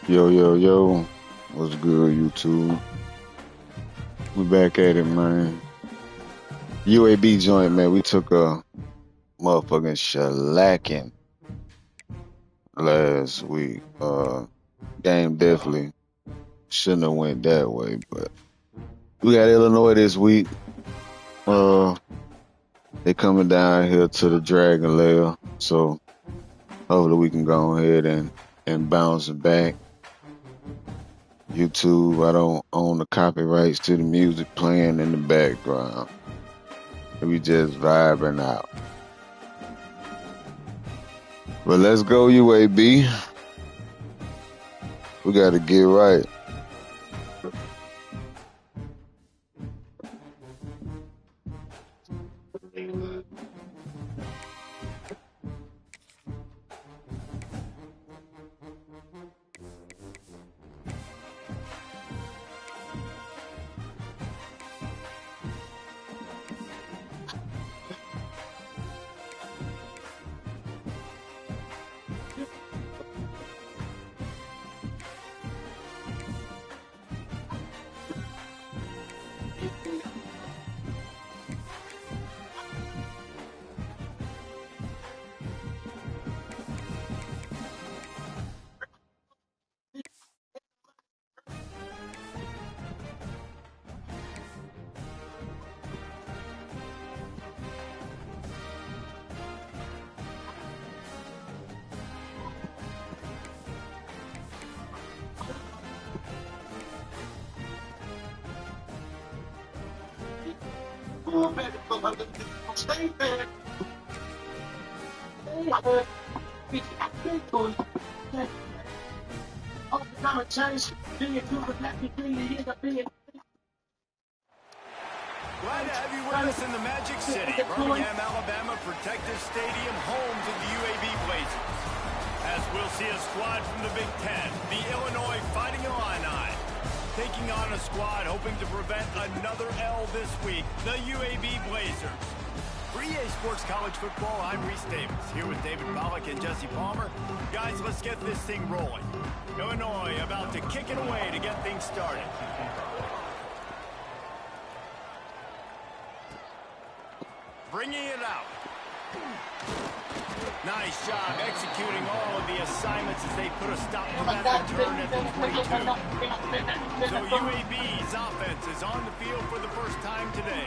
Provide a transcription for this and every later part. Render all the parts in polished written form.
Yo, yo, yo. What's good, YouTube? We back at it, man. UAB joint, man. We took a motherfucking shellacking last week. Game definitely shouldn't have went that way, but we got Illinois this week. Uh, they coming down here to the Dragon Lair, so hopefully we can go ahead and bounce it back. YouTube, I don't own the copyrights to the music playing in the background. We just vibing out. But let's go, UAB. We got to get right. Glad to have you with us in the Magic City, Birmingham, Alabama, Protective Stadium, home to the UAB Blazers. As we'll see a squad from the Big Ten, the Illinois Fighting Illini, taking on a squad hoping to prevent another L this week, the UAB Blazers. For EA Sports College Football, I'm Reese Davis, here with David Pollack and Jesse Palmer. Guys, let's get this thing rolling. Illinois about to kick it away to get things started. Bringing it out. Nice job executing all of the assignments as they put a stop to that return at the 22. So UAB's offense is on the field for the first time today.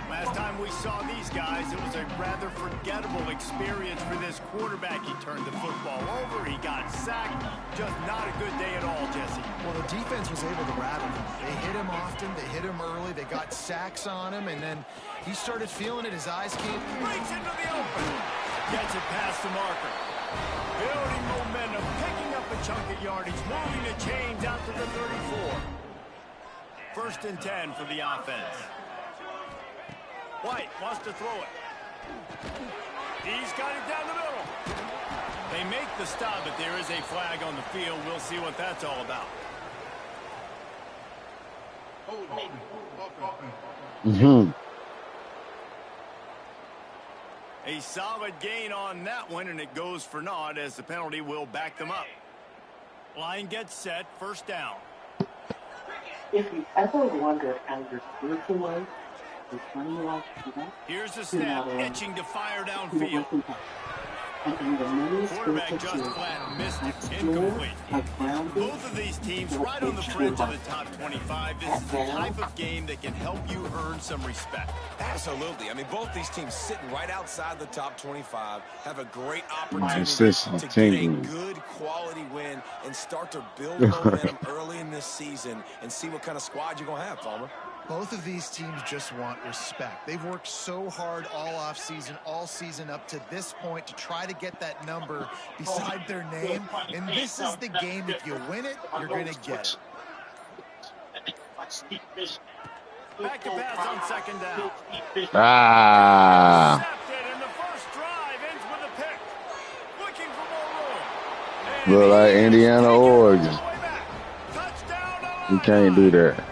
Last time we saw these guys, it was a rather forgettable experience for this quarterback. He turned the football over, he got sacked. Just not a good day at all, Jesse. Well, the defense was able to rattle him. They hit him often, they hit him early, they got sacks on him, and then he started feeling it. His eyes came. Breaks into the open. Gets it past the marker. Building momentum, picking up a chunk of yardage, moving the chains out to the 34. First and 10 for the offense. White wants to throw it. He's got it down the middle. They make the stop, but there is a flag on the field. We'll see what that's all about. Mm-hmm. A solid gain on that one, and it goes for naught as the penalty will back them up. Line gets set, first down. If you ever wondered how your spiritual life is running like that, Here's the snap, itching to fire downfield. Quarterback just flat missed it, incomplete. Both of these teams right on the fringe of the top 25. This is the type of game that can help you earn some respect. Absolutely. I mean, both these teams sitting right outside the top 25 have a great opportunity Consistent to get a tingling. good quality win and start to build momentum early in this season and see what kind of squad you're going to have, Palmer. Both of these teams just want respect. They've worked so hard all offseason, all season up to this point to try to get that number beside their name. And this is the game. If you win it, you're going to get it. Back to pass on second down. Ah. Intercepted, and the first drive ends with a pick. Looking for more room. Look like Indiana, Oregon. Touchdown, You can't do that.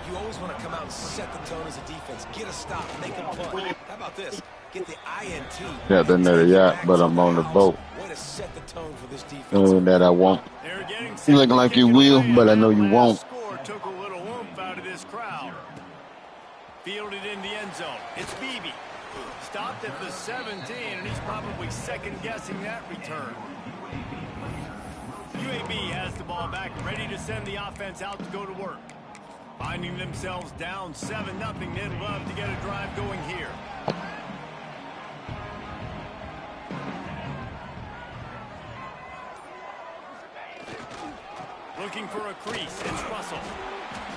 You always want to come out and set the tone as a defense. Get a stop, make them punt. How about this? Get the INT. Got the nutty yacht, but I'm on the boat. Way to set the tone for this defense. Knowing that I won't. They're You looking like you will, but I know you won't. Score took a little oomph out of this crowd. Fielded in the end zone. It's Beebe. Stopped at the 17, and he's probably second-guessing that return. UAB has the ball back, ready to send the offense out to go to work. Finding themselves down 7-0, they'd love to get a drive going here. Looking for a crease. It's Russell.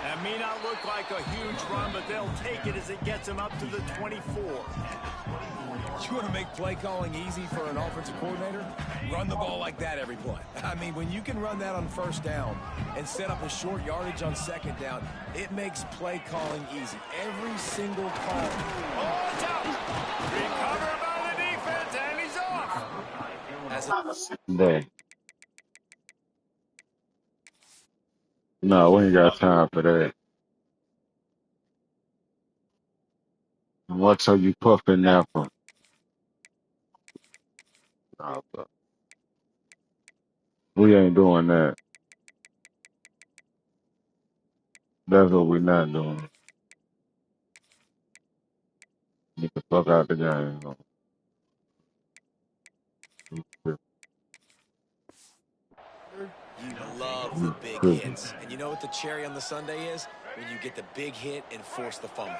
That may not look like a huge run, but they'll take it as it gets them up to the 24. You want to make play calling easy for an offensive coordinator? Run the ball like that every play. I mean, when you can run that on first down and set up a short yardage on second down, it makes play calling easy. Every single call. Oh, it's out. Recovered by the defense, and he's off. Day. No, we ain't got time for that. What are you puffing now for? No, but we ain't doing that. That's what we're not doing. Get the fuck out the game. You love the big hits. And you know what the cherry on the sundae is? When you get the big hit and force the fumble.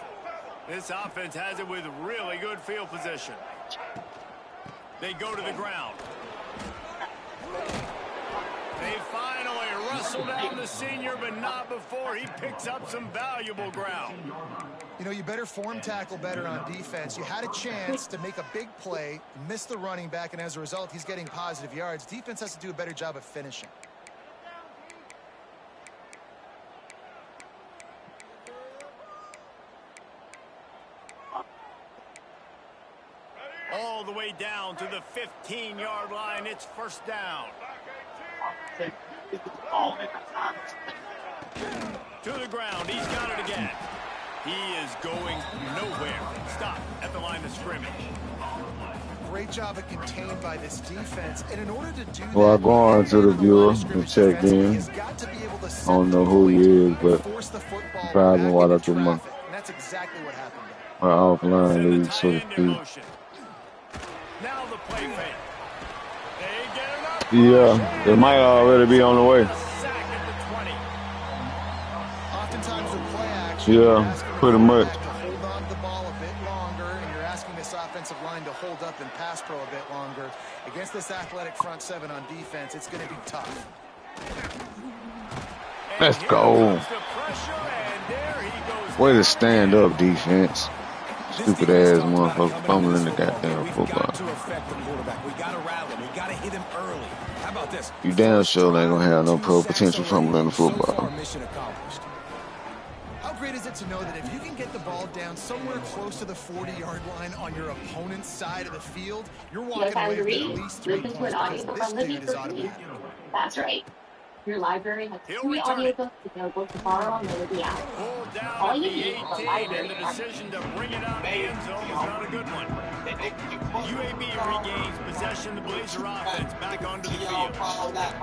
This offense has it with really good field position. They go to the ground. They finally wrestle down the senior, but not before he picks up some valuable ground. You know, you better form tackle better on defense. You had a chance to make a big play, miss the running back, and as a result, he's getting positive yards. Defense has to do a better job of finishing. All the way down to the 15-yard line. It's first down. To the ground. He's got it again. He is going nowhere. Stop at the line of scrimmage. Great job of contained by this defense. And in order to do that, Well, I go on to the viewer and check in. I don't know who he is, but driving while I do my that's exactly what happened. offline league, so to speak. Now the play fake. They get it up. Yeah, they might already be on the way. Sack at the 20. Oftentimes with play action, Yeah, pretty much. to hold on to the ball a bit longer, and you're asking this offensive line to hold up and pass pro a bit longer. Against this athletic front seven on defense, it's going to be tough. Let's go. Way to stand up, defense. Stupid ass motherfucker fumbling the goddamn football. You damn sure ain't gonna have no pro potential fumbling the football. How great is it to know that if you can get the ball down somewhere close to the 40-yard line on your opponent's side of the field, you're walking away with at least 3 points because this dude is automatic. That's right. Your library has 3 audiobooks available to borrow on Melody app. Pulled down All at you the need is a 18, library and the card. decision to bring it out of the end zone was not a good one. UAB regains possession. The Blazer offense back onto the field.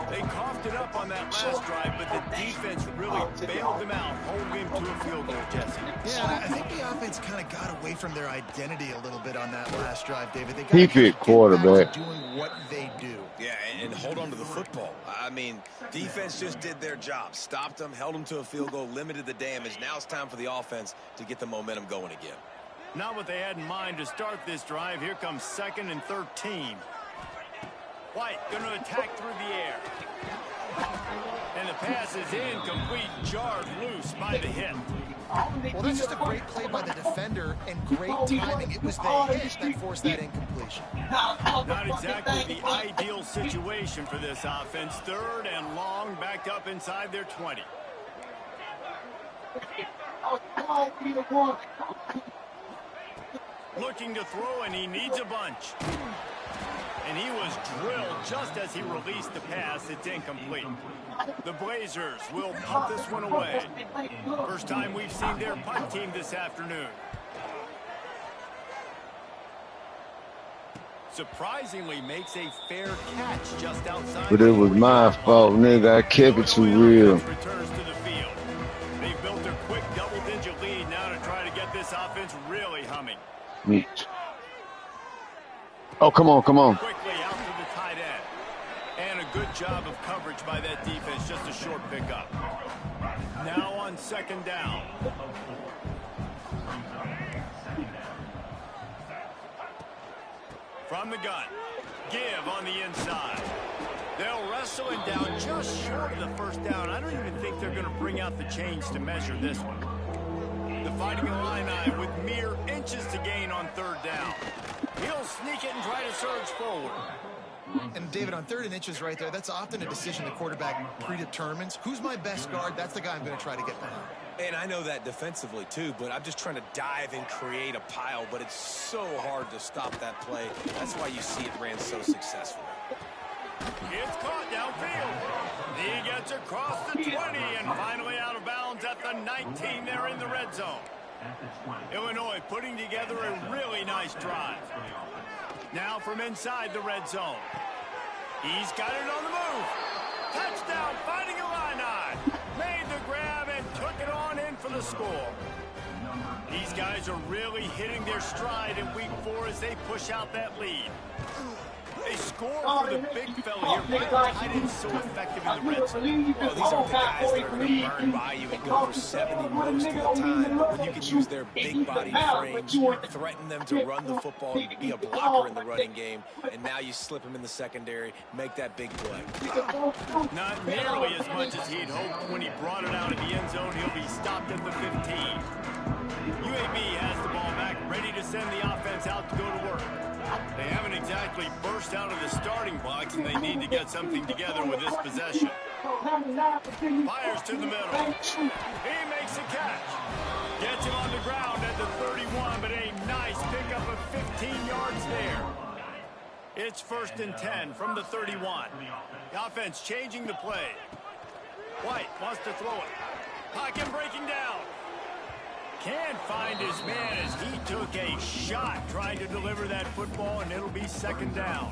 They coughed it up on that last drive, but the defense really bailed them out, holding him to a field goal, Jesse. Yeah, I think the offense kind of got away from their identity a little bit on that last drive, David. They got Keep it quarterback. doing what they do. Yeah, and hold on to the football. I mean, defense just did their job. Stopped them, held them to a field goal, limited the damage. Now it's time for the offense to get the momentum going again. Not what they had in mind to start this drive. Here comes 2nd and 13. White going to attack through the air. And the pass is incomplete, jarred loose by the hit. Well, that's just a great play by the defender and great timing. It was the hit that forced that incompletion. Not exactly the ideal situation for this offense. 3rd and long, backed up inside their 20. Looking to throw, and he needs a bunch. And he was drilled just as he released the pass. It's incomplete. The Blazers will punt this one away. First time we've seen their punt team this afternoon. Surprisingly makes a fair catch just outside. But it was my fault, nigga. I kept it too real. Returns to the field. They built a quick double-digit lead now to try to get this offense really humming. Oh, come on, come on. Quickly out to the tight end. And a good job of coverage by that defense, just a short pickup. Now on second down. From the gun. Give on the inside. They'll wrestle him down just short of the first down. I don't even think they're going to bring out the chains to measure this one. The Fighting Illini with mere inches to gain on third down. He'll sneak it and try to surge forward. And David, on 3rd and inches right there, that's often a decision the quarterback predetermines. Who's my best guard? That's the guy I'm going to try to get behind. And I know that defensively, too, but I'm just trying to dive and create a pile, but it's so hard to stop that play. That's why you see it ran so successfully. It's caught downfield. He gets across the 20 and finally out of bounds at the 19. They're in the red zone. Illinois putting together a really nice drive. Now from inside the red zone. He's got it on the move. Touchdown, Fighting Illini. Made the grab and took it on in for the score. These guys are really hitting their stride in week 4 as they push out that lead. They score for the big fella here. Why are tight ends so effective in the red zone? Well, these aren't the guys that are going to burn by you and go for 70 most of the time. But when you can use their big body frames, threaten them to run the football, be a blocker in the running game, and now you slip them in the secondary, make that big play. Not nearly as much as he'd hoped when he brought it out of the end zone. He'll be stopped at the 15. UAB has the ball back, ready to send the offense out to go to work. They haven't exactly burst out of the starting blocks, and they need to get something together with this possession. Fires to the middle. He makes a catch. Gets him on the ground at the 31, but a nice pickup of 15 yards there. It's 1st and 10 from the 31. The offense changing the play. White wants to throw it. Pocket breaking down. Can't find his man as he took a shot trying to deliver that football, and it'll be 2nd down.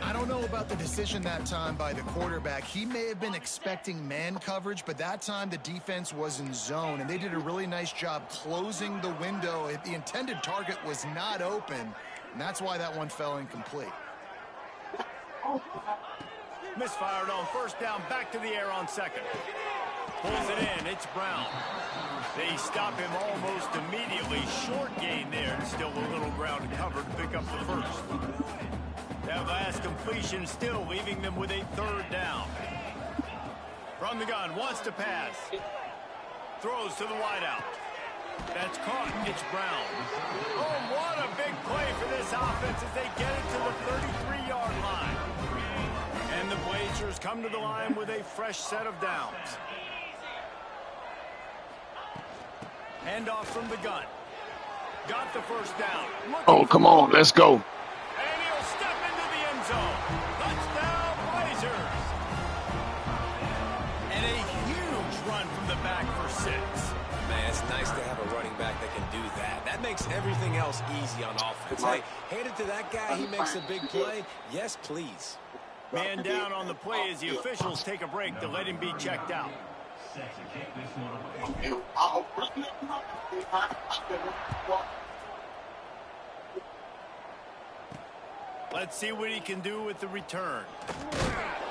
I don't know about the decision that time by the quarterback. He may have been expecting man coverage, but that time the defense was in zone, and they did a really nice job closing the window. The intended target was not open, and that's why that one fell incomplete. Misfired on 1st down, back to the air on 2nd. Pulls it in, it's Brown. They stop him almost immediately. Short gain there, still a little ground to cover to pick up the 1st. That last completion still leaving them with a 3rd down. From the gun, wants to pass. Throws to the wideout. That's caught, it's Brown. Oh, what a big play for this offense as they get it to the 33-yard line. And the Blazers come to the line with a fresh set of downs. Handoff from the gun. Got the 1st down. Oh, come on, let's go. And he'll step into the end zone. Touchdown, Blazers. And a huge run from the back for 6. Man, it's nice to have a running back that can do that. That makes everything else easy on offense. Hey, hand it to that guy. He makes a big play. Yes, please. Man down on the play as the officials take a break to let him be checked out. Let's see what he can do with the return.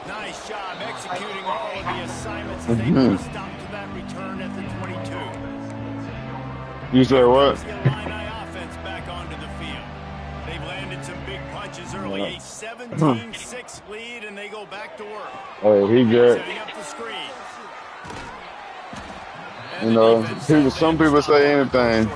Nice job executing all of the assignments as they put a stop to that return at the 22. You said what? The Illini offense back onto the field. They've landed some big punches early. A 17-6 lead, and they go back to work. Oh, he good. Setting up the screen. You know, some people say anything.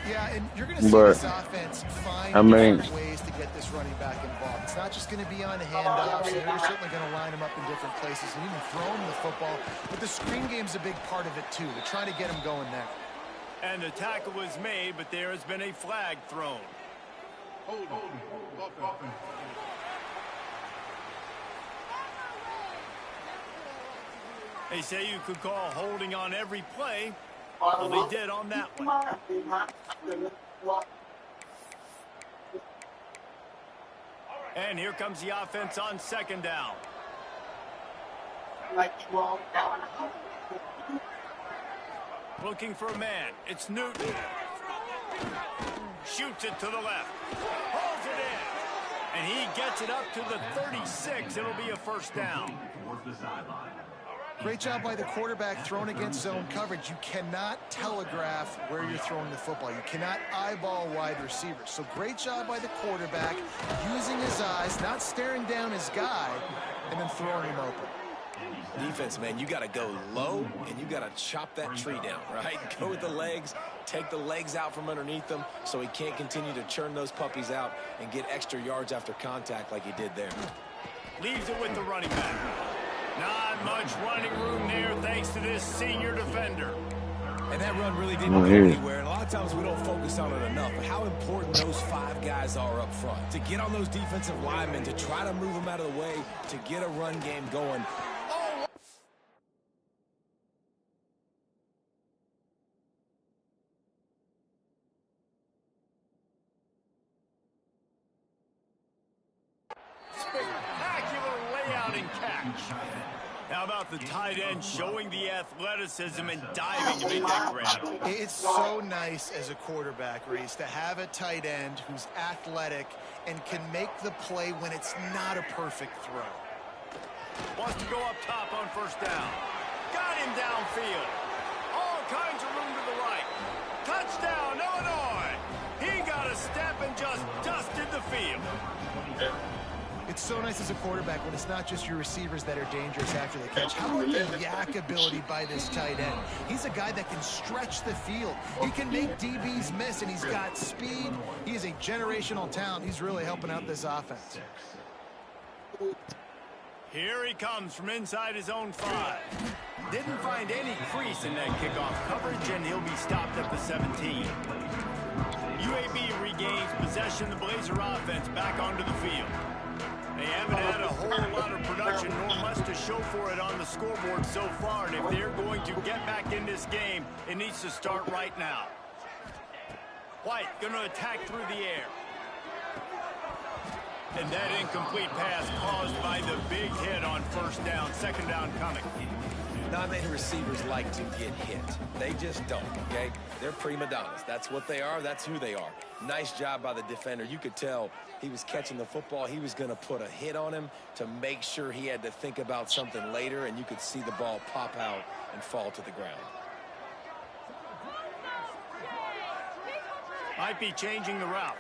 Yeah, and you're going to see this offense find ways to get this running back involved. It's not just going to be on handoffs. They're certainly going to line him up in different places and even throw him the football. But the screen game's a big part of it, too. They're trying to get him going there. And the tackle was made, but there has been a flag thrown. They say you could call holding on every play. Well, they did on that one. And here comes the offense on second down. Like 12 down. Looking for a man. It's Newton. Shoots it to the left. Pulls it in. And he gets it up to the 36. It'll be a first down. Great job by the quarterback thrown against zone coverage. You cannot telegraph where you're throwing the football. You cannot eyeball wide receivers. So great job by the quarterback using his eyes, not staring down his guy, and then throwing him open. Defense, man, you got to go low, and you got to chop that tree down, right? Go with the legs, take the legs out from underneath them so he can't continue to churn those puppies out and get extra yards after contact like he did there. Leaves it with the running back. Not much running room there thanks to this senior defender. And that run really didn't go anywhere. And a lot of times we don't focus on it enough. But how important those 5 guys are up front. To get on those defensive linemen, to try to move them out of the way, to get a run game going. Spectacular layout and catch. How about the tight end showing the athleticism and diving to make that grab? It's so nice as a quarterback, Reese, to have a tight end who's athletic and can make the play when it's not a perfect throw. Wants to go up top on first down. Got him downfield. All kinds of room to the right. Touchdown, Illinois. He got a step and just dusted the field. It's so nice as a quarterback when it's not just your receivers that are dangerous after the catch. How about the yak ability by this tight end? He's a guy that can stretch the field. He can make DBs miss, and he's got speed. He is a generational talent. He's really helping out this offense. Here he comes from inside his own 5. Didn't find any crease in that kickoff coverage, and he'll be stopped at the 17. UAB regains possession. The Blazer offense back onto the field. They haven't had a whole lot of production, nor much to show for it on the scoreboard so far. And if they're going to get back in this game, it needs to start right now. White going to attack through the air. And that incomplete pass caused by the big hit on first down. Second down coming. Not many receivers like to get hit. They just don't, okay? They're prima donnas. That's what they are. That's who they are. Nice job by the defender. You could tell he was catching the football. He was going to put a hit on him to make sure he had to think about something later, and you could see the ball pop out and fall to the ground. Might be changing the route.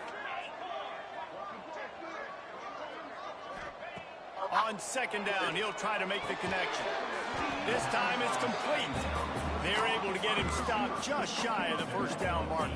On second down, he'll try to make the connection. This time it's complete. They're able to get him stopped just shy of the first down marker.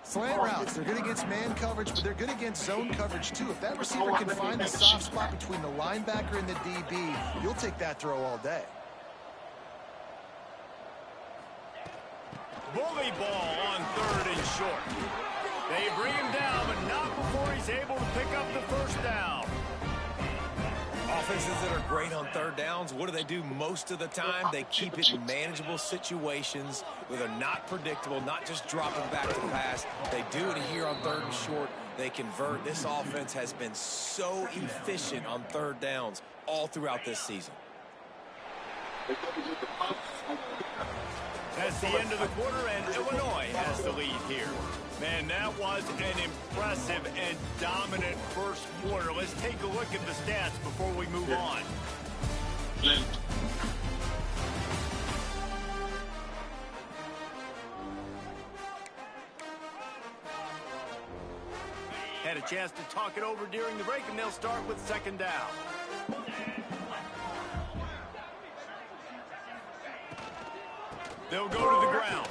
Slant routes, they're good against man coverage, but they're good against zone coverage too. If that receiver can find the soft spot between the linebacker and the DB, you'll take that throw all day. Bully ball on third and short. They bring him down, but not before he's able to pick up the first down. Offenses that are great on third downs, what do they do most of the time? They keep it in manageable situations where they're not predictable, not just dropping back to pass. They do it here on third and short. They convert. This offense has been so efficient on third downs all throughout this season. That's the end of the quarter, and Illinois has the lead here. Man, that was an impressive and dominant first quarter. Let's take a look at the stats before we move on. Had a chance to talk it over during the break, and they'll start with second down. They'll go to the ground.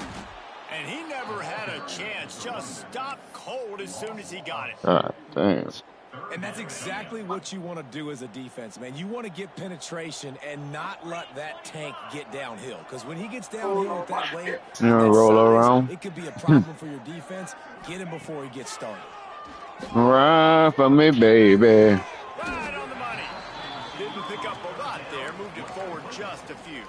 And he never had a chance. Just stopped cold as soon as he got it. Thanks. And that's exactly what you want to do as a defense, man. You want to get penetration and not let that tank get downhill. Because when he gets downhill at that weight, roll around. It could be a problem for your defense. Get him before he gets started. Right for me, baby. Right on the money. Didn't pick up a lot there. Moved it forward just a few.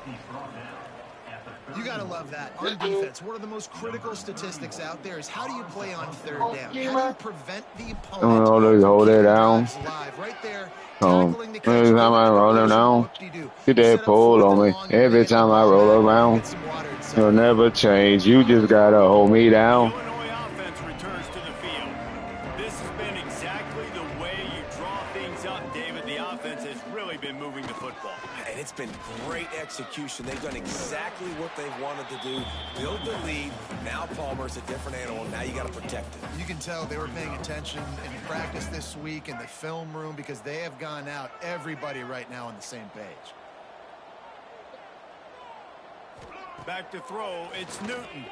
You got to love that. On defense, one of the most critical statistics out there is how do you play on third down? How do you prevent the opponent from Hold keeping it down. drives alive? Right there, Every tackling the catch, time I giving the roll conversion. down, Whoop-de-doo. get You that set up pull 4th on and me. long, you're going to Every get the time I ball roll back. Go around, get some water and you'll settle down. never change. You just gotta hold me The down. Illinois offense returns to the field. This has been exactly the way you draw things up, David. The offense has really been moving the football. And it's been great execution. They've done exactly what they've wanted to do. Build the lead. Now Palmer's a different animal. Now you got to protect it. You can tell they were paying attention in practice this week in the film room because they have gone out, everybody right now on the same page. Back to throw, it's Newton.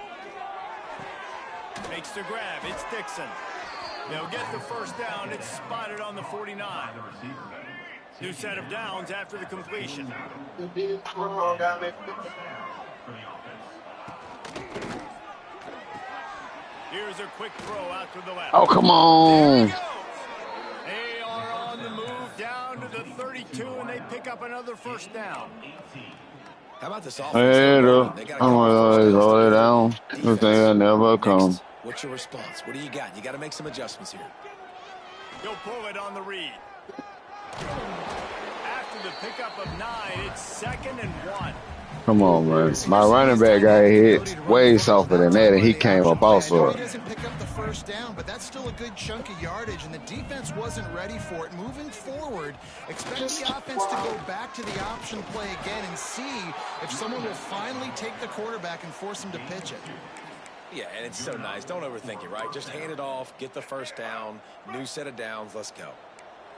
Makes the grab, it's Dixon. They'll get the first down, it's spotted on the 49. New set of downs after the completion. Here's a quick throw out to the left. Oh, come There on. he goes. They are on the move down to the 32, and they pick up another first down. How about this offense? Hey, They I'm got a couple gonna first downs roll it together. down. Good thing I never come. Next, what's your response? What do you got? You got to make some adjustments here. He'll pull it on the read. After the pickup of 9, it's 2nd and 1. Come on, man. My running back got hit way softer than that, and he came up also. He doesn't pick up the first down, but that's still a good chunk of yardage, and the defense wasn't ready for it. Moving forward, expect the offense to go back to the option play again and see if someone will finally take the quarterback and force him to pitch it. Yeah, and it's so nice. Don't overthink it, right? Just hand it off, get the first down, new set of downs, let's go.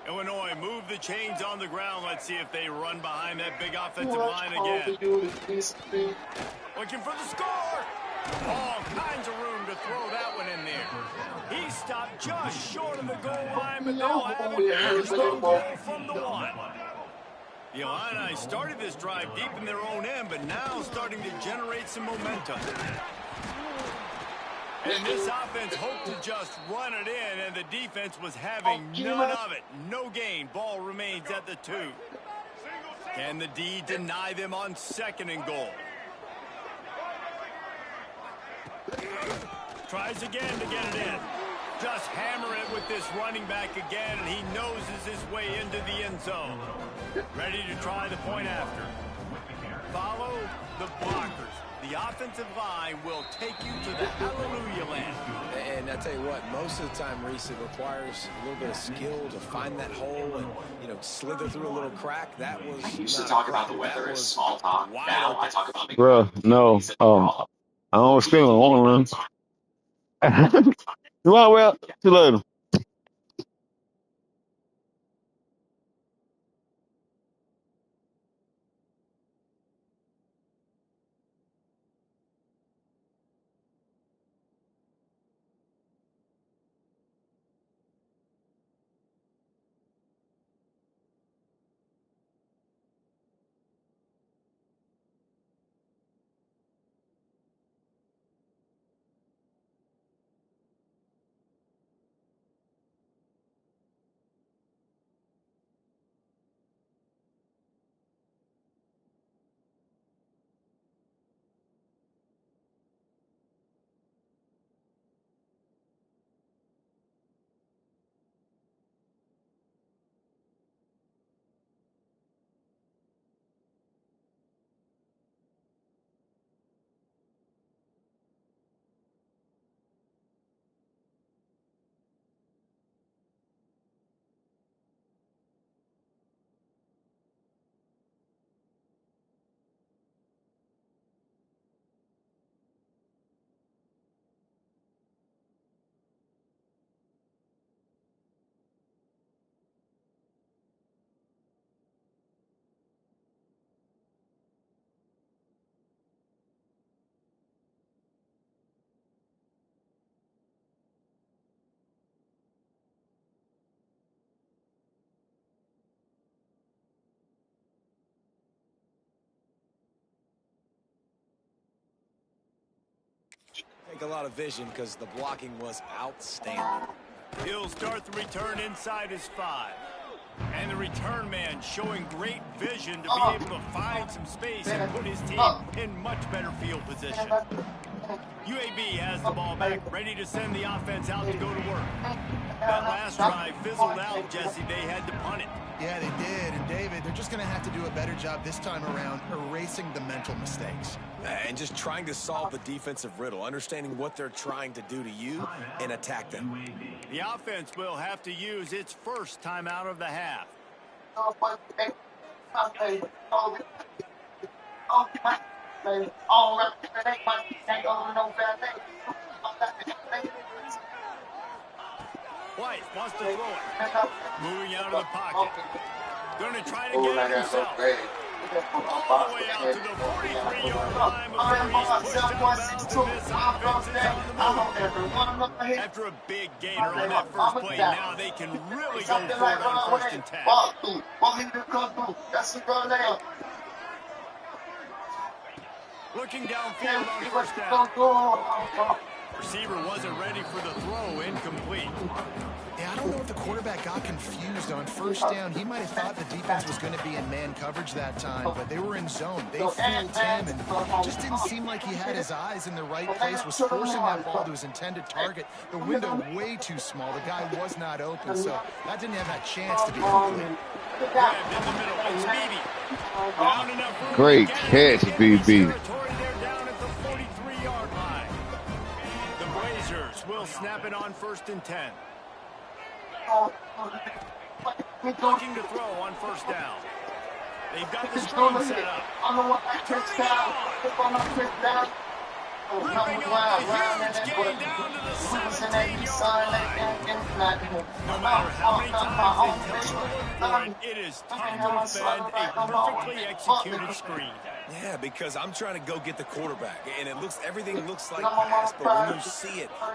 Illinois move the chains on the ground. Let's see if they run behind that big offensive line again. Looking for the score. All kinds of room to throw that one in there. He stopped just short of the goal line, but they'll have it first and goal from the 1. The Illini started this drive deep in their own end, but now starting to generate some momentum. And this offense hoped to just run it in, and the defense was having none of it. No gain. Ball remains at the 2. Can the D deny them on 2nd and goal? Tries again to get it in. Just hammer it with this running back again, and he noses his way into the end zone. Ready to try the point after. Follow the blockers. The offensive line will take you to the hallelujah land. And I tell you what, most of the time, Reese, it requires a little bit of skill to find that hole and, slither through a little crack. That was I used to talk about the weather as small talk. Now I talk about Bruh, no. I don't still want to learn. Well, too later. Take a lot of vision because the blocking was outstanding. He'll start the return inside his 5. And the return man showing great vision to be able to find some space and put his team in much better field position. UAB has the ball back, ready to send the offense out to go to work. That last drive fizzled out, Jesse. They had to punt it. Yeah, they did. And, David, they're just going to have to do a better job this time around erasing the mental mistakes. And just trying to solve the defensive riddle, understanding what they're trying to do to you and attack them. The offense will have to use its first timeout of the half. White wants to throw it. Moving out of the pocket. Going to try to get it himself. All the way out to the 43-yard line before he's pushed out of bounds, and this offense is on the move. After a big gainer on that first play, now they can really go for it on 1st and 10. Looking downfield on 1st down. Receiver wasn't ready for the throw, incomplete. Yeah, I don't know if the quarterback got confused on 1st down. He might have thought the defense was going to be in man coverage that time, but they were in zone. They fooled him, and it just didn't seem like he had his eyes in the right place, was forcing that ball to his intended target. The window way too small. The guy was not open, so that didn't have that chance to be complete. Grabbed in the middle. It's Beebe. Down enough room. Great catch, BB. They're down at the 43-yard line. The Blazers will snap it on 1st and 10. Looking to throw on 1st down. They've got the screen set up. Ripping up a huge gain down to the 17-yard line. No matter how many times they tell you to look for it, it is time to defend a perfectly executed screen. Yeah, because I'm trying to go get the quarterback, and everything looks like pass, but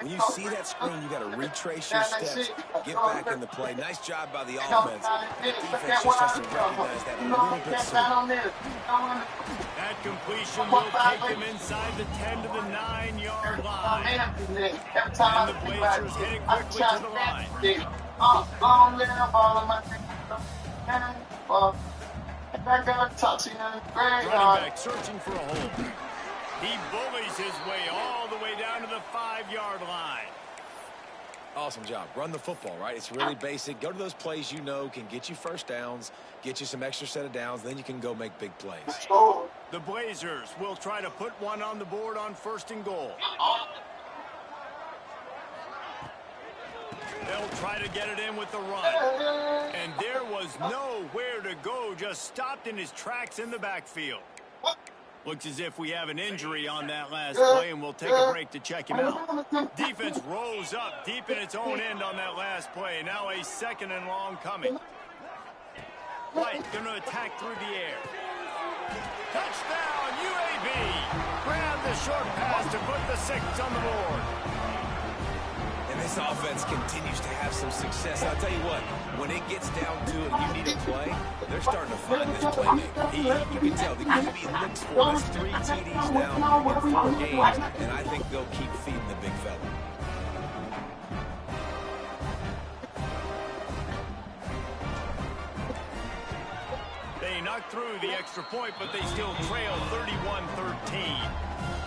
when you see that screen, you got to retrace your steps, get back in the play. Nice job by the offense. The defense just has to recognize that a little bit sooner. That completion will take them inside the 10 to the 9-yard line. And the Blazers heading quickly to the line. Running back searching for a hole. He bullies his way all the way down to the 5-yard line. Awesome job. Run the football, right? It's really basic. Go to those plays you know can get you 1st downs, get you some extra set of downs, then you can go make big plays. The Blazers will try to put one on the board on 1st and goal. They'll try to get it in with the run. And there was nowhere to go, just stopped in his tracks in the backfield. Looks as if we have an injury on that last play, and we'll take a break to check him out. Defense rose up deep in its own end on that last play. Now a 2nd and long coming. White going to attack through the air. Touchdown, UAB. Grab the short pass to put the 6 on the board. And this offense continues to have some success. I'll tell you what, when it gets down to it, you need a play, they're starting to find this playmaker. You can tell the QB looks for this 3 TDs now in 4 games, and I think they'll keep feeding the big fella. They knocked through the extra point, but they still trail 31-13.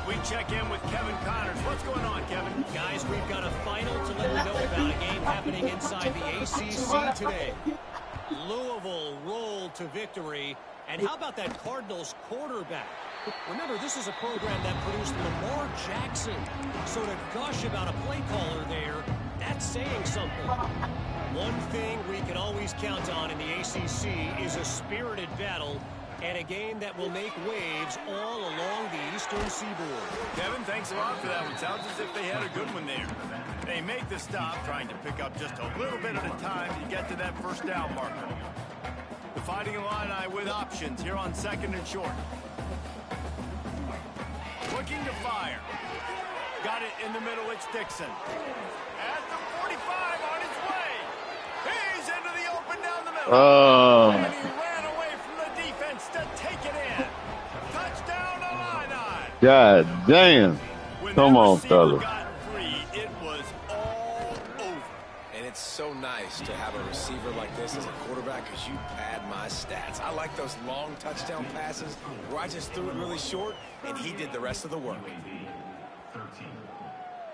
We check in with Kevin Connors. What's going on, Kevin? Guys, we've got a final to let you know about a game happening inside the ACC today. Louisville rolled to victory. And how about that Cardinals quarterback? Remember, this is a program that produced Lamar Jackson. So to gush about a play caller there, that's saying something. One thing we can always count on in the ACC is a spirited battle and a game that will make waves all along the Eastern Seaboard. Kevin, thanks a lot for that one. Sounds as if they had a good one there. They make the stop, trying to pick up just a little bit at a time to get to that 1st down marker. The Fighting Illini with options here on 2nd and short. Looking to fire. Got it in the middle, it's Dixon. At the 45 on his way. He's into the open down the middle. And he ran away from the defense to take it in. Touchdown Illini. God damn. When Come that on, receiver fella. got free, it was all over. And it's so nice privileged to have a receiver like this as a quarterback because you pad my stats. I like those long touchdown passes where I just threw it really short and he did the rest of the work.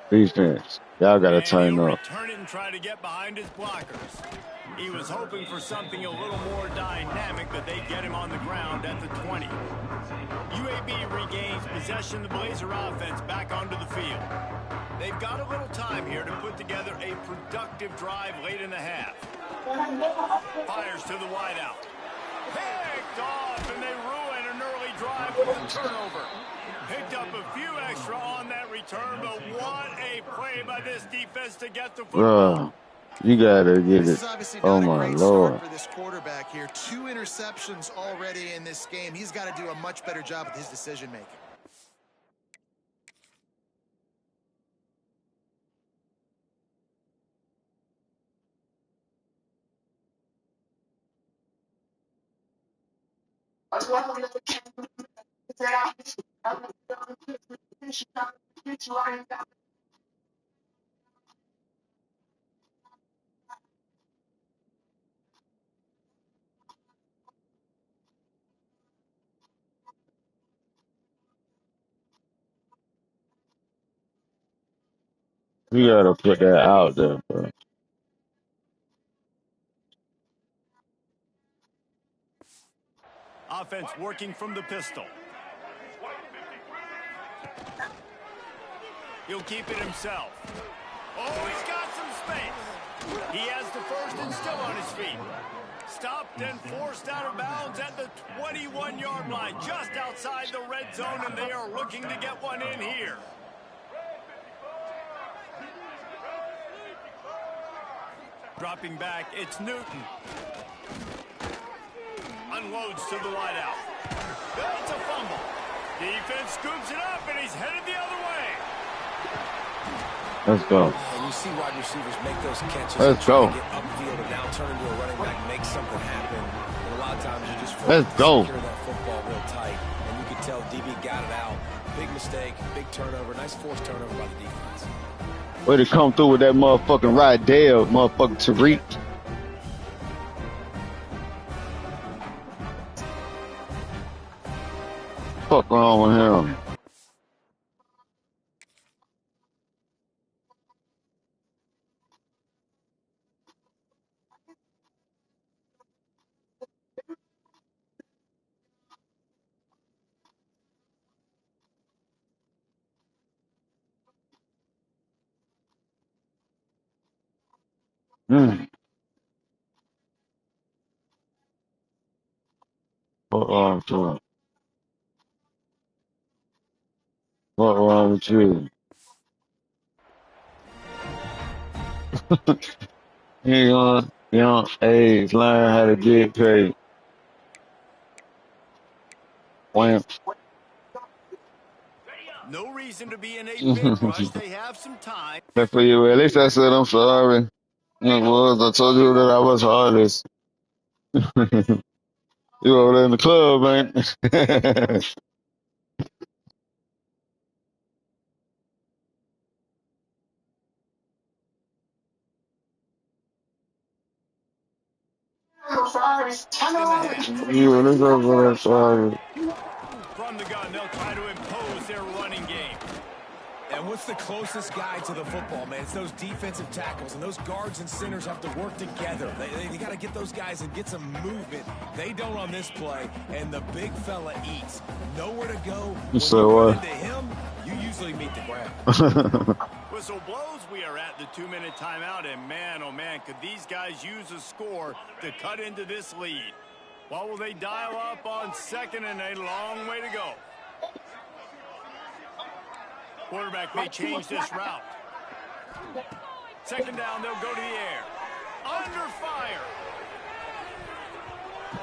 Defense. Y'all got to tighten up. Return it and try to get behind his blockers. He was hoping for something a little more dynamic, but they get him on the ground at the 20. UAB regains possession of the Blazer offense back onto the field. They've got a little time here to put together a productive drive late in the half. Fires to the wideout. Picked off, and they ruin an early drive with a turnover. Picked up a few extra on that return, but what a play by this defense to get the football. You gotta get it. Oh my Lord! For this quarterback here, 2 interceptions already in this game. He's got to do a much better job with his decision making. You gotta put that out there, bro. Offense working from the pistol. He'll keep it himself. Oh, he's got some space. He has the first and still on his feet. Stopped and forced out of bounds at the 21-yard line, just outside the red zone, and they are looking to get one in here. Dropping back, it's Newton. Unloads to the wideout. It's a fumble. Defense scoops it up, and he's headed the other way. Let's go. And you see wide receivers make those catches. Let's go. Get upfield and now turn into a running back, make something happen. And a lot of times you just let's go. Secure that football real tight, and you can tell DB got it out. Big mistake, big turnover, nice forced turnover by the defense. Way to come through with that motherfucking Rydell, motherfucking Tariq. Fuck wrong with him? What wrong with you? What wrong with you? Young age, learn how to get paid. Wham. No reason to be in a big rush. They have some time. But for you, at least I said I'm sorry. It was. I told you that I was heartless. You over there in the club, man. You were over there, sorry. From the gun, they'll try to impose their running game. And what's the closest guy to the football, man? It's those defensive tackles, and those guards and centers have to work together. They got to get those guys and get some movement. They don't on this play, and the big fella eats. Nowhere to go. When so you run into him, you usually meet the ground. Whistle blows, we are at the 2-minute timeout, and man, oh man, could these guys use a score to cut into this lead? What will they dial up on second, and a long way to go? Quarterback may change this route. Second down, they'll go to the air. Under fire.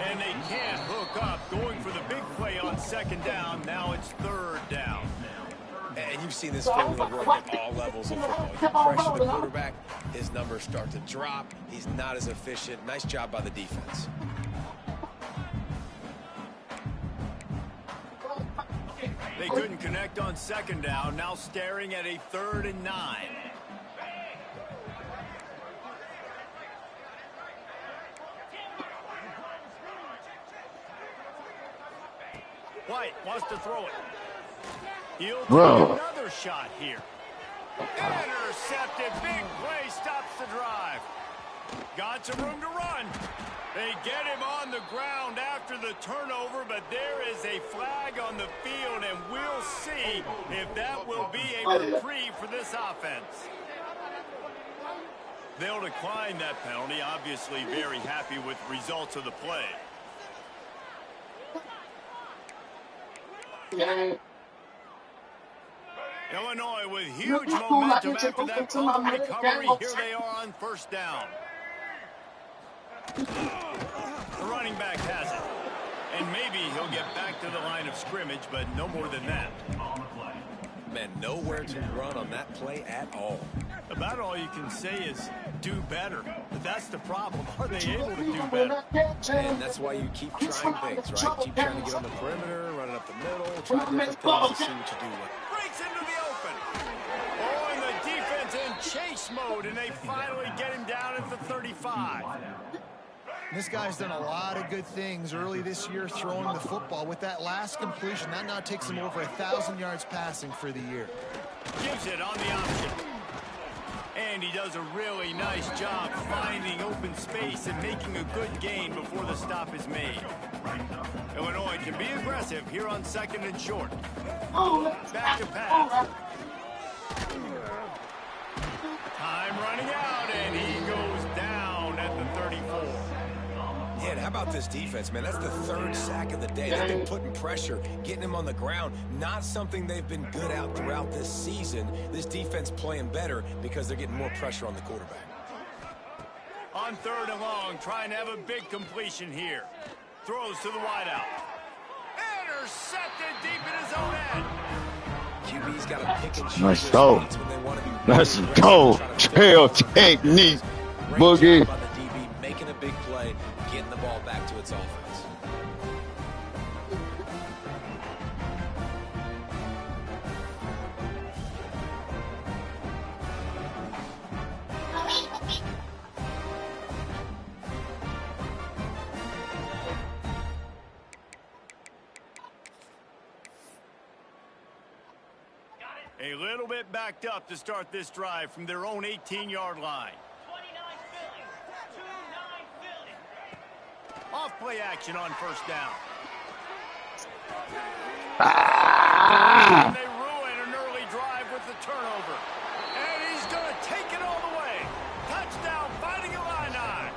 And they can't hook up, going for the big play on second down. Now it's third down. And you've seen this formula work at all levels of football. You pressure the quarterback, his numbers start to drop. He's not as efficient. Nice job by the defense. They couldn't connect on second down, now staring at a 3rd and 9. White wants to throw it. He'll take Bro. another shot here. Intercepted. Big play stops the drive. Got some room to run. They get him on the ground after the turnover, but there is a flag on the field, and we'll see if that will be a reprieve for this offense. They'll decline that penalty, obviously very happy with the results of the play. Illinois with huge momentum after that fumble recovery. Here they are on first down. The running back has it. And maybe he'll get back to the line of scrimmage, but no more than that. Man, nowhere to run on that play at all. About all you can say is do better. But that's the problem. Are they able to do better? And that's why you keep trying things, right? Keep trying to get on the perimeter, running up the middle, try different things to see what you do. Breaks into the open. Oh, and the defense in chase mode, and they finally get him down at the 35. This guy's done a lot of good things early this year throwing the football. With that last completion, that now takes him over 1,000 yards passing for the year. Gives it on the option. And he does a really nice job finding open space and making a good gain before the stop is made. Illinois can be aggressive here on second and short. Back to pass. Time running out, and he goes down at the 34. Yeah, and how about this defense, man? That's the third sack of the day. They've been putting pressure, getting him on the ground. Not something they've been good at throughout this season. This defense playing better because they're getting more pressure on the quarterback. On third and long, trying to have a big completion here. Throws to the wideout. Intercepted deep in his own end. QB's got to pick and choose Let's their go. spots when they want to be. Let's go. Trail technique. Boogie. By the DB, making a big play, getting the ball back to its offense. A little bit backed up to start this drive from their own 18-yard line. Off play action on first down. And they ruin an early drive with the turnover. And he's going to take it all the way. Touchdown, Fighting Illini.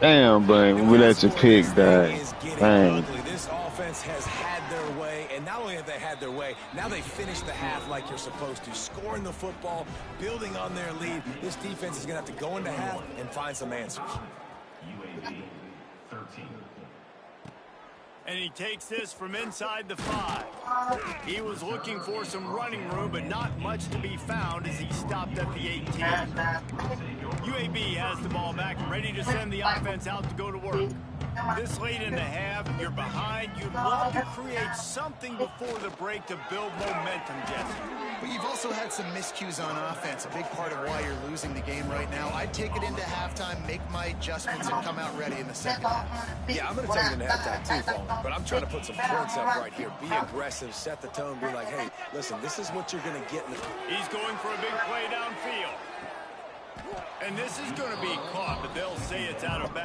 Damn, but we let you pick that. Dang. This offense has had their way, and not only have they had their way, now they finish the half like you're supposed to, scoring the football, building on their lead. This defense is going to have to go into half and find some answers. UAB 13. And he takes this from inside the 5. He was looking for some running room, but not much to be found as he stopped at the 18. UAB has the ball back, ready to send the offense out to go to work. This late in the half, you're behind. You'd love to create something before the break to build momentum, Jesse. But you've also had some miscues on offense, a big part of why you're losing the game right now. I'd take it into halftime, make my adjustments, and come out ready in the second half. Yeah, I'm going to take it into halftime too, Fallen, but I'm trying to put some points up right here. Be aggressive, set the tone, be like, hey, listen, this is what you're going to get. He's going for a big play downfield. And this is going to be caught, but they'll say it's out of bounds.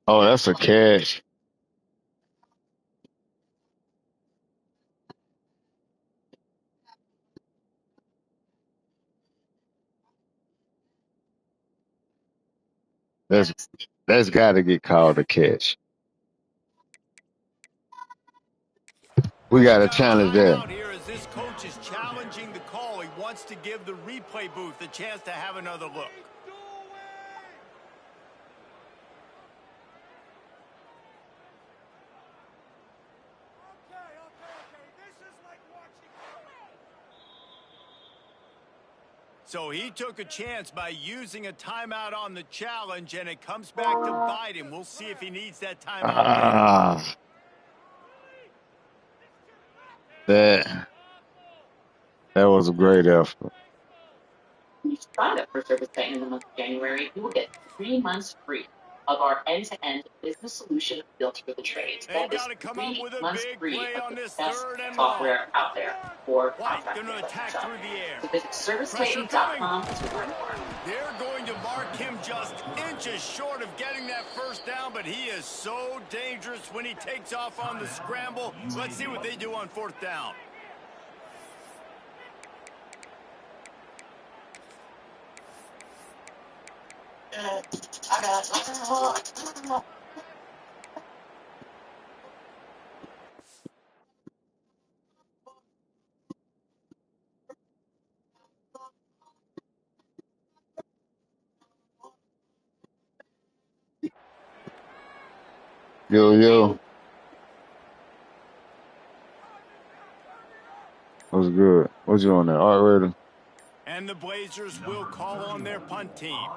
Oh, that's a catch. That's got to get called a catch. We got to challenge that. Here as this coach is challenging the call. He wants to give the replay booth a chance to have another look. So he took a chance by using a timeout on the challenge, and it comes back to bite him. We'll see if he needs that timeout later. That was a great effort. When you sign up for Service Titan in the month of January, you will get 3 months free of our end-to-end business solution built for the trades. That is 3 months free of the best software out there for contract management. So visit ServiceTitan.com to learn more. They're going to mark him just inches short of getting that first down, but he is so dangerous when he takes off on the scramble. Let's see what they do on 4th down. Yo. What's good? What's you on there? Art rating? And the Blazers will call on their punt team.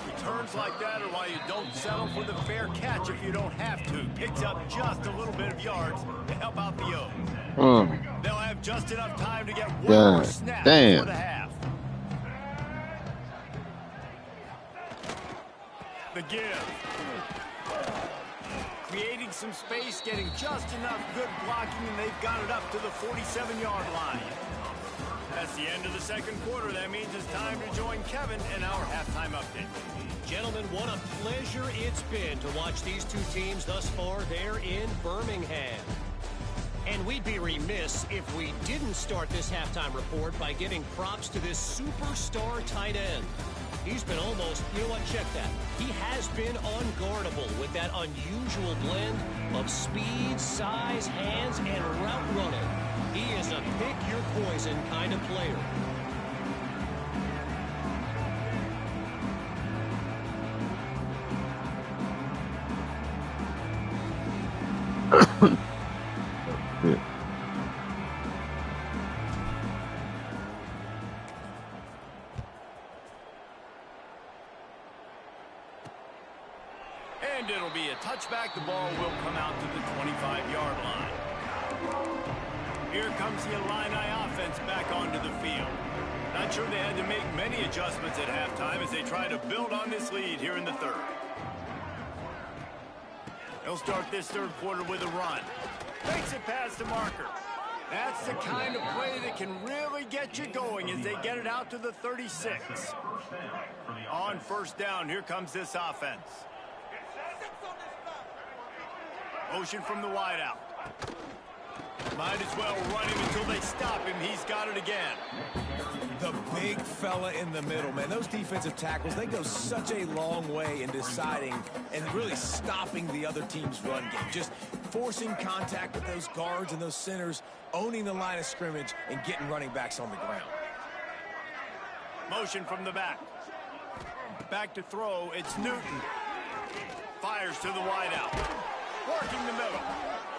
Returns like that are why you don't settle for the fair catch if you don't have to. Picks up just a little bit of yards to help out the O's. They'll have just enough time to get one more snap before the half. The give. Creating some space, getting just enough good blocking, and they've got it up to the 47-yard line. That's the end of the second quarter. That means it's time to join Kevin in our halftime update. Gentlemen, what a pleasure it's been to watch these two teams thus far there in Birmingham. And we'd be remiss if we didn't start this halftime report by giving props to this superstar tight end. He's been almost, you know what, check that. He has been unguardable with that unusual blend of speed, size, hands, and route running. He is a pick-your-poison kind of player. And it'll be a touchback. The ball will come out to the 25-yard line. Here comes the Illini offense back onto the field. Not sure they had to make many adjustments at halftime as they try to build on this lead here in the third. They'll start this third quarter with a run. Makes it past the marker. That's the kind of play that can really get you going as they get it out to the 36. On first down, here comes this offense. Motion from the wideout. Might as well run him until they stop him. He's got it again. The big fella in the middle, man. Those defensive tackles, they go such a long way in deciding and really stopping the other team's run game. Just forcing contact with those guards and those centers, owning the line of scrimmage, and getting running backs on the ground. Motion from the back. Back to throw. It's Newton. Fires to the wideout. Working the middle.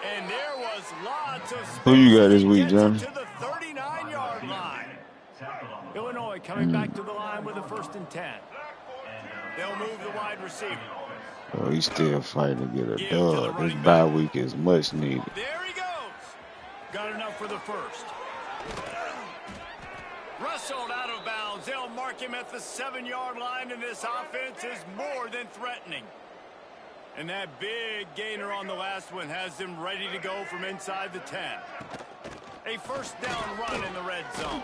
And there was lots of space. Who you got this week, Johnny? To the 39-yard line. Illinois coming back to the line with a 1st and 10. They'll move the wide receiver. Oh, he's still fighting to get a dub. This bye week is much needed. There he goes. Got enough for the first. Rustled out of bounds. They'll mark him at the 7-yard line, and this offense is more than threatening. And that big gainer on the last one has them ready to go from inside the 10. A first down run in the red zone.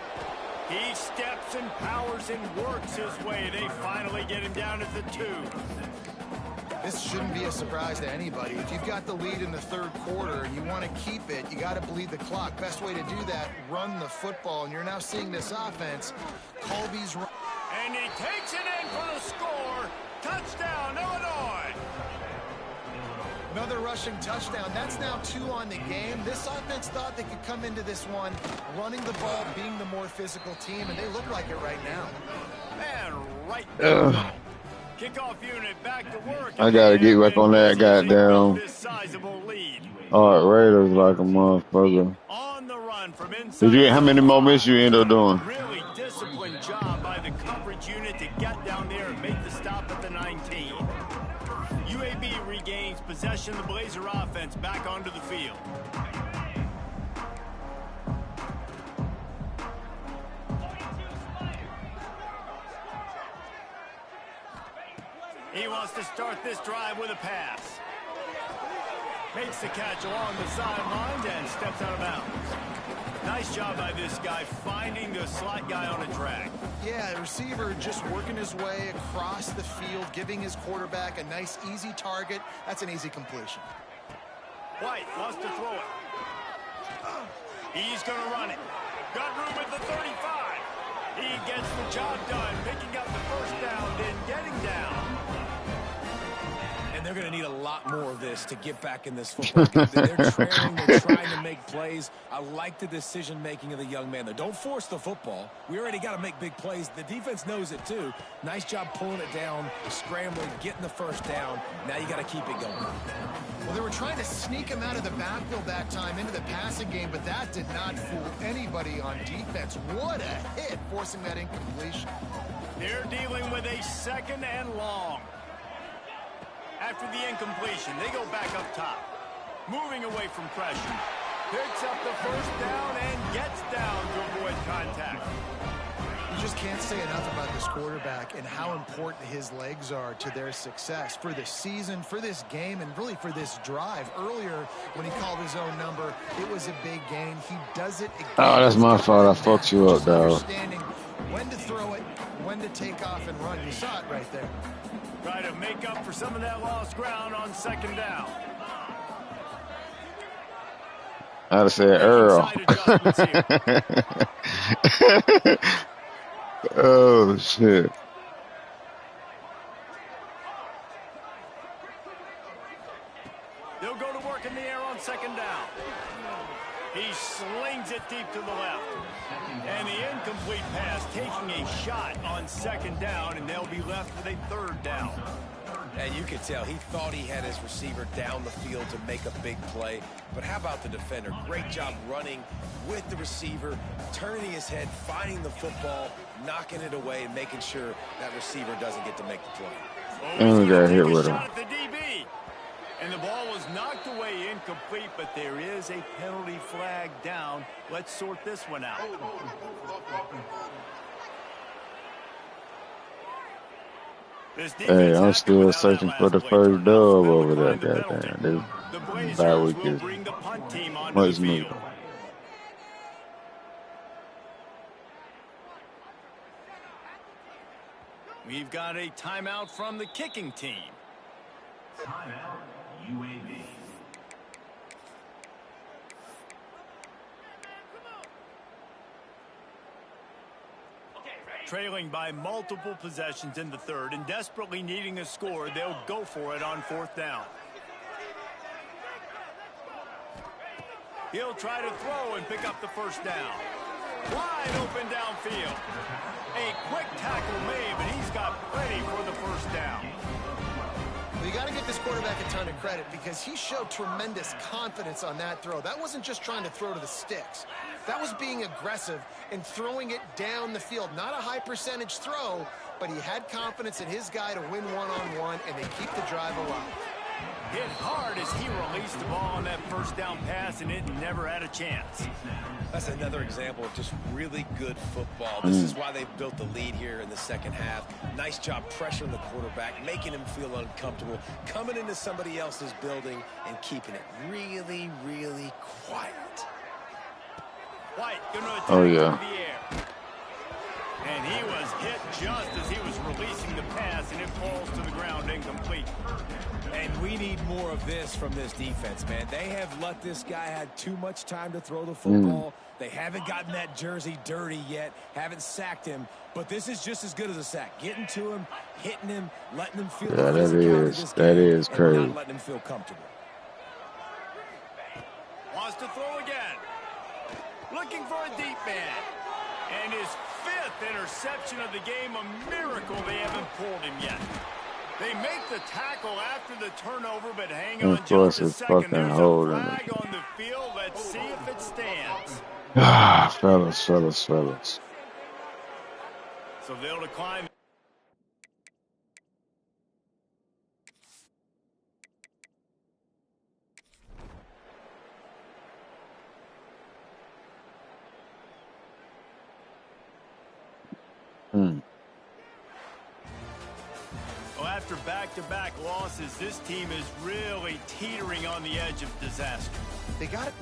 He steps and powers and works his way. They finally get him down at the 2. This shouldn't be a surprise to anybody. If you've got the lead in the third quarter and you want to keep it, you got to bleed the clock. Best way to do that, run the football. And you're now seeing this offense. Colby's run. And he takes it in going for the score. Touchdown, Illinois. Another rushing touchdown. That's now 2 on the game. This offense thought they could come into this one running the ball, being the more physical team, and they look like it right now. And right there. Kickoff unit back to work. I gotta get back on that goddamn Art Raiders like a motherfucker. On the run from inside. How many more misses you end up doing? Really disciplined job by the coverage unit to get down there and make the stop at the 19. UAB regains possession of the Blazer offense back onto the field. He wants to start this drive with a pass. Makes the catch along the sidelines and steps out of bounds. Nice job by this guy finding the slot guy on a drag. Yeah, the receiver just working his way across the field, giving his quarterback a nice, easy target. That's an easy completion. White wants to throw it. He's going to run it. Got room at the 35. He gets the job done, picking up the first down, then getting down. And they're going to need a lot more of this to get back in this football game. They're trailing, they're trying to make plays. I like the decision-making of the young man, though. Don't force the football. We already got to make big plays. The defense knows it, too. Nice job pulling it down, scrambling, getting the first down. Now you got to keep it going. Well, they were trying to sneak him out of the backfield that time into the passing game, but that did not fool anybody on defense. What a hit, forcing that incompletion. They're dealing with a 2nd and long. After the incompletion, they go back up top. Moving away from pressure. Picks up the first down and gets down to avoid contact. You just can't say enough about this quarterback and how important his legs are to their success for this season, for this game, and really for this drive. Earlier, when he called his own number, it was a big gain. He does it again. Oh, that's my fault. I fucked you up, dog. Understanding when to throw it, when to take off and run. You saw it right there. Try to make up for some of that lost ground on 2nd down. I'd have said Earl. Oh, shit. They'll go to work in the air on 2nd down. He slings it deep to the left. And the incomplete pass taking a shot on 2nd down, and they'll be left with a 3rd down. And you could tell he thought he had his receiver down the field to make a big play. But how about the defender? Great job running with the receiver, turning his head, finding the football, knocking it away, and making sure that receiver doesn't get to make the play. And we got hit with him. And the ball was knocked away incomplete, but there is a penalty flag down. Let's sort this one out. Hey, I'm still searching for the first dub over there, goddamn. This bye week is much needed. We've got a timeout from the kicking team. Timeout, UAB. Trailing by multiple possessions in the 3rd and desperately needing a score, they'll go for it on 4th down. He'll try to throw and pick up the first down. Wide open downfield. A quick tackle made, but he's got plenty for the first down. Well, you got to give this quarterback a ton of credit because he showed tremendous confidence on that throw. That wasn't just trying to throw to the sticks. That was being aggressive and throwing it down the field. Not a high percentage throw, but he had confidence in his guy to win one-on-one, and they keep the drive alive. Hit hard as he released the ball on that first down pass, and it never had a chance. That's another example of just really good football. This is why they built the lead here in the 2nd half. Nice job pressuring the quarterback, making him feel uncomfortable, coming into somebody else's building and keeping it really, really quiet. White going to attack Oh, yeah. the air. And he was hit just as he was releasing the pass, and it falls to the ground incomplete. And we need more of this from this defense, man. They have let this guy have too much time to throw the football. They haven't gotten that jersey dirty yet, haven't sacked him, but this is just as good as a sack. Getting to him, hitting him, letting them feel the physicality of this game, that is and crazy. not letting them feel comfortable. Wants to throw again. Looking for a deep man. And his 5th interception of the game, a miracle they haven't pulled him yet. They make the tackle after the turnover, but hang on just a second. There's a flag on the field. Let's see if it stands. Ah, fellas. So they'll decline. Well, after back-to-back losses, this team is really teetering on the edge of disaster. They got it.